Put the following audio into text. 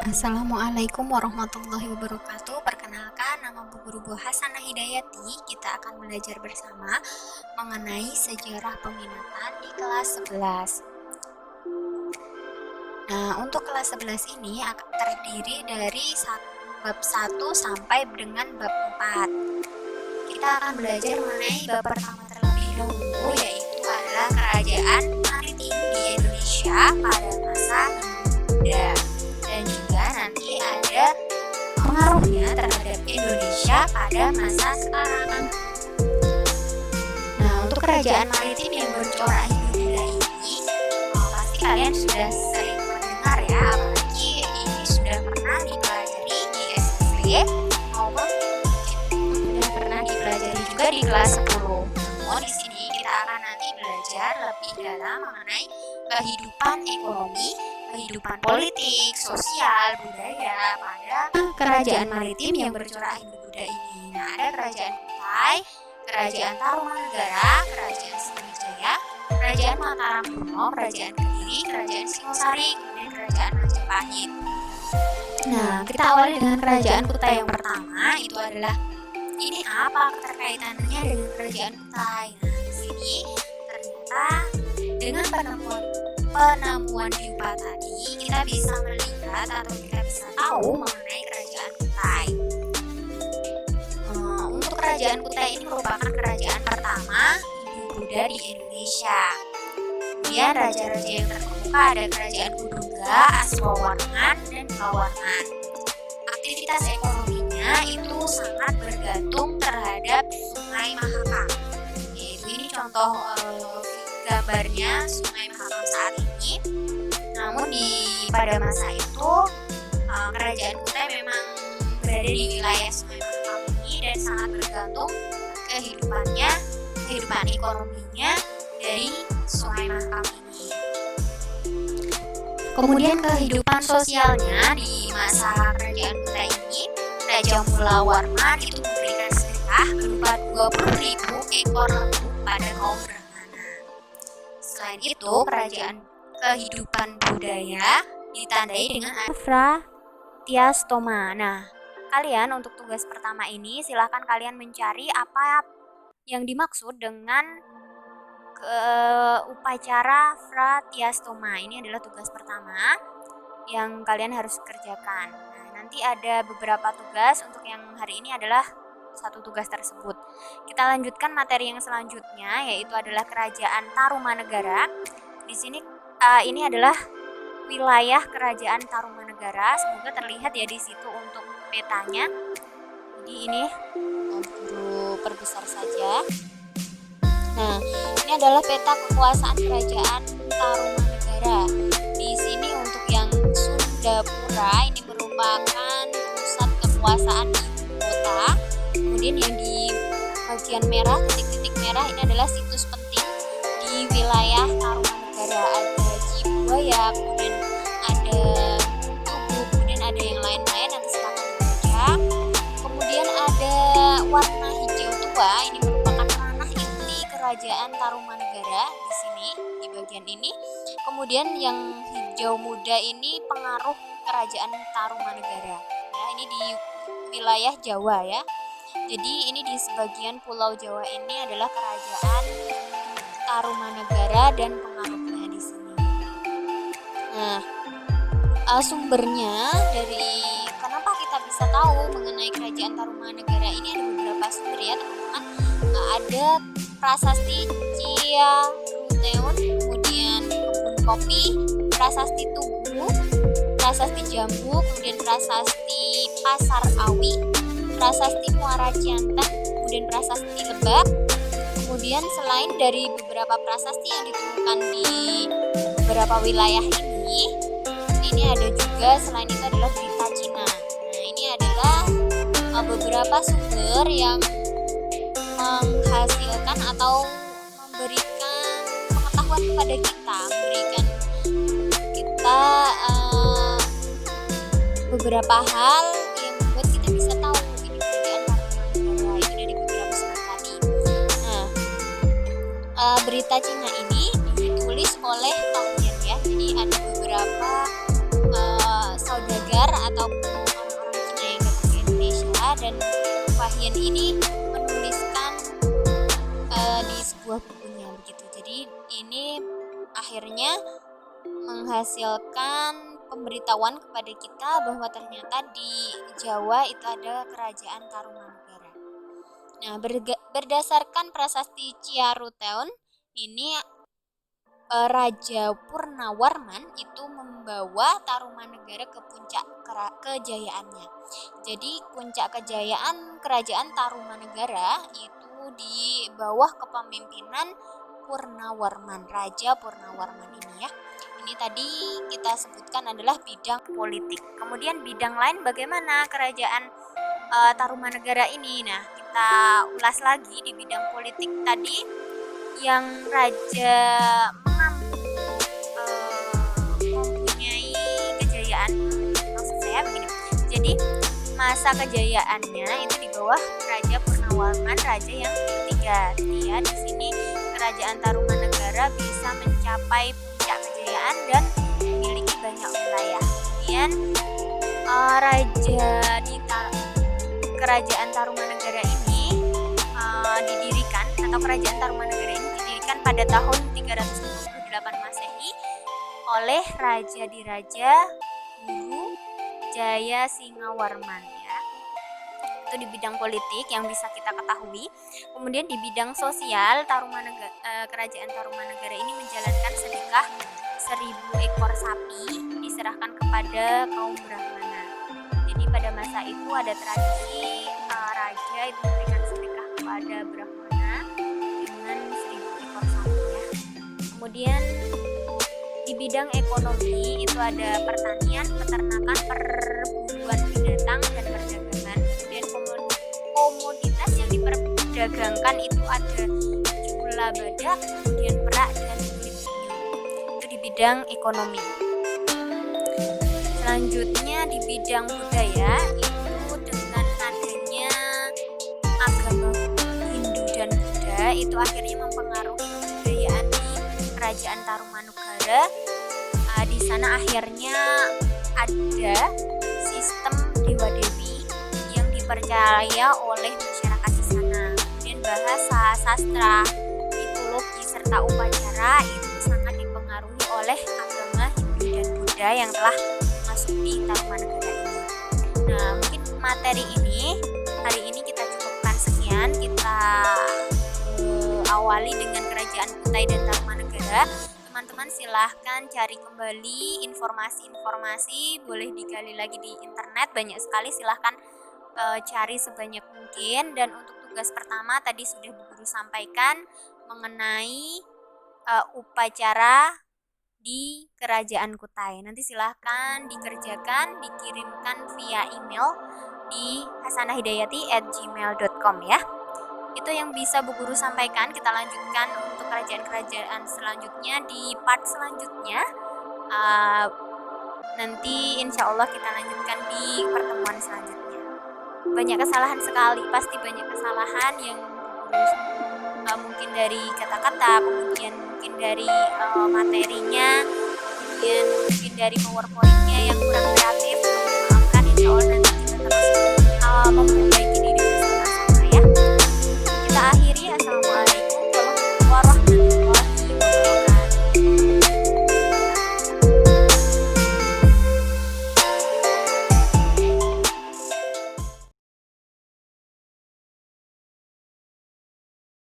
Assalamualaikum warahmatullahi wabarakatuh. Perkenalkan, nama Bu Guru Bu Hasanah Hidayati. Kita akan belajar bersama mengenai sejarah peminatan di kelas 11. Nah, untuk kelas 11 ini akan terdiri dari bab 1 sampai dengan bab 4. Kita akan belajar mengenai bab pertama terlebih dahulu, yaitu adalah kerajaan maritim di Indonesia pada masa Hindia. Dan juga nanti ada pengaruhnya terhadap Indonesia pada masa sekarang. Nah, untuk kerajaan maritim yang bercorak Hindia ini, pasti kalian sudah sering mendengar ya, apalagi ini sudah pernah dipelajari di SMP maupun sudah pernah dipelajari juga di kelas 10. Namun di sini kita akan nanti belajar lebih dalam mengenai kehidupan ekonomi, kehidupan politik, sosial, budaya pada kerajaan maritim yang bercorak Hindia ini. Nah, ada kerajaan Kutai, kerajaan Tarumanegara, kerajaan Sriwijaya, kerajaan Mataram kuno, kerajaan Kediri, kerajaan Singosari, kemudian kerajaan Majapahit. Nah, kita awali dengan kerajaan Kutai yang pertama, itu adalah ini apa keterkaitannya dengan kerajaan Kutai. Nah, di sini ternyata dengan penemuan Dyupa tadi, kita bisa melihat atau kita bisa tahu mengenai kerajaan Kutai. Untuk kerajaan Kutai ini merupakan kerajaan pertama Hindu-Buddha di Indonesia. Kemudian raja-raja yang terkemuka ada kerajaan Kudungga, Aswawarman, dan Bawarman. Aktivitas ekonominya itu sangat bergantung terhadap Sungai Mahakam. Yaitu ini contoh gambarnya Sungai Mahakam saat ini. Namun pada masa itu kerajaan Kutai memang berada di wilayah Sungai Mahakam ini dan sangat bergantung kehidupan ekonominya dari Sungai Mahakam ini. Kemudian kehidupan sosialnya di masa kerajaan Kutai ini, Raja Mula Warman itu memberikan sedekah berupa 20.000 ekor lembu pada kaum brahmana. Selain itu, kerajaan kehidupan budaya ditandai dengan Tiastoma. Nah, kalian untuk tugas pertama ini silahkan kalian mencari apa yang dimaksud dengan upacara Tiastoma. Ini adalah tugas pertama yang kalian harus kerjakan. Nah, nanti ada beberapa tugas. Untuk yang hari ini adalah satu tugas tersebut. Kita lanjutkan materi yang selanjutnya, yaitu adalah kerajaan Tarumanegara. Di sini ini adalah wilayah kerajaan Tarumanegara. Semoga terlihat ya di situ untuk petanya. Jadi ini guru perbesar saja. Nah, ini adalah peta kekuasaan kerajaan Tarumanegara. Di sini untuk yang Sundapura ini merupakan pusat kekuasaan ibu kota. Kemudian yang di bagian merah, titik-titik merah ini adalah situs penting di wilayah Tarumanegara. Ada Cibuaya, kemudian ada Tugu, kemudian ada yang lain-lain, nanti silakan dibaca. Kemudian ada warna hijau tua, ini merupakan ranah inti kerajaan Tarumanegara di sini, di bagian ini. Kemudian yang hijau muda ini pengaruh kerajaan Tarumanegara. Ya, ini di wilayah Jawa ya. Jadi ini di sebagian pulau Jawa ini adalah kerajaan Tarumanegara dan pengaruhnya di sini. Nah, sumbernya dari kenapa kita bisa tahu mengenai kerajaan Tarumanegara ini ada beberapa sumber ya teman-teman. Ada prasasti Ciaruteun, kemudian kebun kopi, prasasti Tugu, prasasti Jambu, kemudian prasasti Pasar Awi, prasasti Muara Jantan, kemudian prasasti Lebak. Kemudian selain dari beberapa prasasti yang ditemukan di beberapa wilayah ini ada juga selain itu adalah berita Cina. Nah, ini adalah beberapa sumber yang menghasilkan atau memberikan pengetahuan kepada kita, memberikan kita beberapa hal yang membuat kita bisa tahu ini kerajaan Tarumanegara itu dari beberapa sumber tadi. Nah, berita Cina ini ditulis oleh Tang Yan ya. Jadi ada beberapa saudagar luar ataupun orang-orang Cina yang datang ke Indonesia. Dan Fahien ini menuliskan di sebuah bukunya begitu. Jadi ini akhirnya menghasilkan pemberitahuan kepada kita bahwa ternyata di Jawa itu ada kerajaan Tarumanegara. Nah, berdasarkan prasasti Ciaruteun ini, Raja Purnawarman itu membawa Tarumanegara ke puncak kejayaannya. Jadi puncak kejayaan kerajaan Tarumanegara itu di bawah kepemimpinan Purnawarman, Raja Purnawarman ini ya. Ini tadi kita sebutkan adalah bidang politik. Kemudian bidang lain bagaimana kerajaan Tarumanegara ini. Nah, kita ulas lagi di bidang politik tadi yang raja mempunyai kejayaan. Maksud saya begini. Jadi masa kejayaannya itu di bawah Raja Purnawarman, raja yang ketiga. Dia di sini kerajaan Tarumanegara bisa mencapai puncak kejayaan dan memiliki banyak wilayah. Kemudian kerajaan Tarumanegara ini didirikan, atau kerajaan Tarumanegara ini didirikan pada tahun 358 Masehi oleh Raja Diraja Guru Jaya Singawarman ya. Itu di bidang politik yang bisa kita ketahui. Kemudian di bidang sosial, kerajaan Tarumanegara ini menjalankan sedekah 1000 ekor sapi diserahkan kepada kaum Brahmana. Jadi pada masa itu ada tradisi raja itu memberikan sedekah kepada Brahmana dengan 1000 ekor sapi ya. Kemudian di bidang ekonomi itu ada pertanian, peternakan, perburuan binatang dan perdagangan. Kemudian komoditas yang diperdagangkan itu ada gula badak, kemudian perak dan kulit penyu. Itu di bidang ekonomi. Selanjutnya di bidang budaya itu dengan adanya agama Hindu dan Buddha itu akhirnya mempengaruhi kebudayaan di kerajaan Tarumanegara. Di sana akhirnya ada sistem dewa-dewi yang dipercaya oleh masyarakat di sana. Kemudian bahasa, sastra, mitologi serta upacara itu sangat dipengaruhi oleh agama Hindu dan Buddha yang telah masuk di Tarumanegara ini. Nah, mungkin materi ini hari ini kita cukupkan sekian. Kita awali dengan kerajaan Kutai dan Tarumanegara. Teman-teman silahkan cari kembali informasi-informasi, boleh digali lagi di internet, banyak sekali, silahkan cari sebanyak mungkin. Dan untuk tugas pertama tadi sudah Bu Guru sampaikan mengenai upacara di kerajaan Kutai. Nanti silahkan dikerjakan, dikirimkan via email di hasanahhidayati@gmail.com ya. Itu yang bisa Bu Guru sampaikan. Kita lanjutkan untuk kerajaan-kerajaan selanjutnya di part selanjutnya. Nanti insya Allah kita lanjutkan di pertemuan selanjutnya. Banyak kesalahan sekali, pasti banyak kesalahan yang Bu Guru mungkin dari kata-kata, kemudian mungkin dari materinya, kemudian mungkin dari PowerPoint-nya yang kurang kreatif. Maafkan, insya Allah nanti kita terus memperbaiki